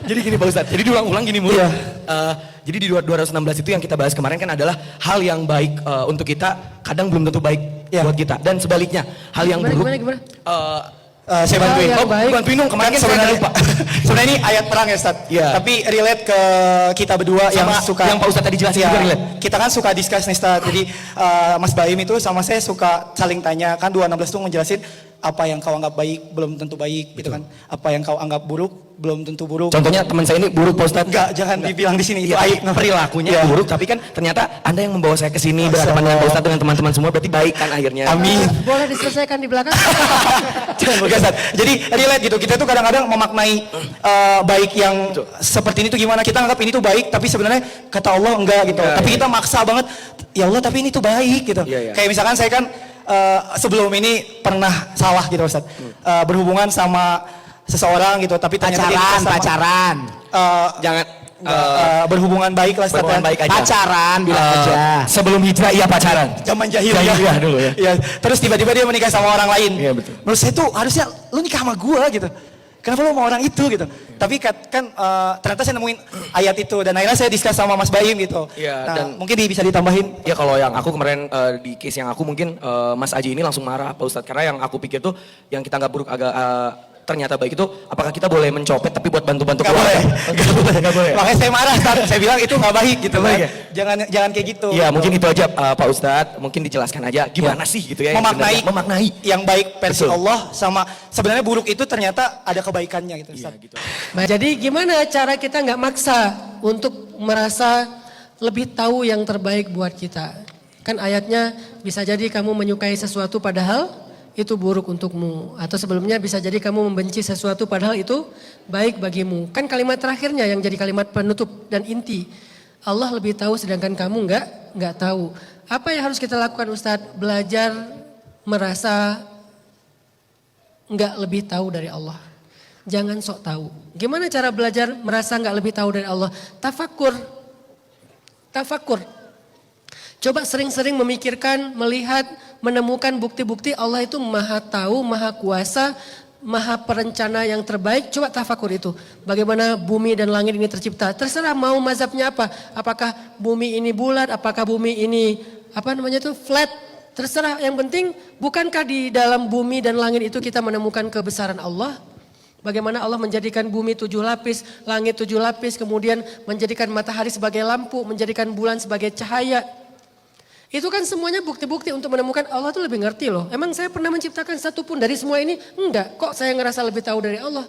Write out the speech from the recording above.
Jadi gini Pak Ustadz, jadi diulang-ulang gini mulu. Iya. Jadi di 216 itu yang kita bahas kemarin kan adalah hal yang baik untuk kita kadang belum tentu baik Iya. buat kita. Dan sebaliknya, hal yang buruk. Gimana? Saya bantuin. yang baik. Bantuin dong, kemarin kan saya sebenarnya lupa. sebenarnya ini ayat perang ya Ustaz. Iya. Tapi relate ke kita berdua yang Sama suka yang Pak Ustadz tadi jelasin Iya. juga relate. Kita kan suka discuss nih Ustaz. Jadi Mas Baim itu sama saya suka saling tanya kan 216 itu ngejelasin apa yang kau anggap baik belum tentu baik gitu kan. Apa yang kau anggap buruk belum tentu buruk. Contohnya teman saya ini buruk Pak Ustadz. Enggak, jangan dibilang di sini itu Iya, aib. perilakunya Iya. buruk, tapi kan ternyata Anda yang membawa saya ke sini berhadapan dengan Pak Ustadz dengan teman-teman semua berarti baik kan akhirnya. Amin. Boleh diselesaikan di belakang? Jangan bergasat. Jadi relate gitu. Kita tuh kadang-kadang memaknai baik yang seperti ini tuh gimana. Kita anggap ini tuh baik, tapi sebenarnya kata Allah enggak gitu. Iya, Tapi iya. kita maksa banget. Ya Allah, tapi ini tuh baik gitu. Iya, iya. Kayak misalkan saya kan sebelum ini pernah salah gitu Ustaz. Berhubungan sama seseorang gitu, tapi ternyata dia nikah sama- Pacaran. Jangan berhubungan baik lah Ustaz. berhubungan baik aja. Pacaran bilang aja. Sebelum hijrah iya pacaran. Zaman jahiliyah Jahiliyah dulu ya. Iya, terus tiba-tiba dia menikah sama orang lain. Iya, betul. Menurut saya tuh harusnya lu nikah sama gua gitu. Kenapa lu mau orang itu gitu? Tapi kan ternyata saya nemuin ayat itu dan akhirnya saya discuss sama Mas Baim gitu. Iya, Nah, dan mungkin bisa ditambahin. Ya kalau yang aku kemarin di case yang aku mungkin Mas Aji ini langsung marah Pak Ustadz. Karena yang aku pikir tuh yang kita nggak buruk agak ternyata baik itu apakah kita boleh mencopet tapi buat bantu-bantu Nggak boleh. Nggak boleh. Makanya saya marah Ustaz. Saya bilang itu nggak baik gitu Nggak kan. baik Jangan kayak gitu. Iya mungkin itu aja Pak Ustadz. Mungkin dijelaskan aja gimana sih gitu ya. yang memaknai sebenarnya. Memaknai. yang baik versi Betul. Allah sama sebenarnya buruk itu ternyata ada kebaikannya gitu Ustaz. Iya gitu. Baik, jadi gimana cara kita nggak maksa untuk merasa lebih tahu yang terbaik buat kita? Kan ayatnya bisa jadi kamu menyukai sesuatu padahal itu buruk untukmu. Atau sebelumnya bisa jadi kamu membenci sesuatu padahal itu baik bagimu. Kan kalimat terakhirnya yang jadi kalimat penutup dan inti. Allah lebih tahu sedangkan kamu nggak tahu. Apa yang harus kita lakukan Ustadz? Belajar merasa nggak lebih tahu dari Allah. Jangan sok tahu. Gimana cara belajar merasa nggak lebih tahu dari Allah? Tafakur. Coba sering-sering memikirkan, melihat, menemukan bukti-bukti Allah itu maha tahu, maha kuasa, maha perencana yang terbaik. Coba tafakur itu. Bagaimana bumi dan langit ini tercipta. Terserah mau mazhabnya apa. Apakah bumi ini bulat, apakah bumi ini flat. Terserah, yang penting bukankah di dalam bumi dan langit itu kita menemukan kebesaran Allah? Bagaimana Allah menjadikan bumi 7 lapis, langit 7 lapis, kemudian menjadikan matahari sebagai lampu, menjadikan bulan sebagai cahaya. Itu kan semuanya bukti-bukti untuk menemukan Allah itu lebih ngerti loh. Emang saya pernah menciptakan satu pun dari semua ini? Enggak, kok saya ngerasa lebih tahu dari Allah?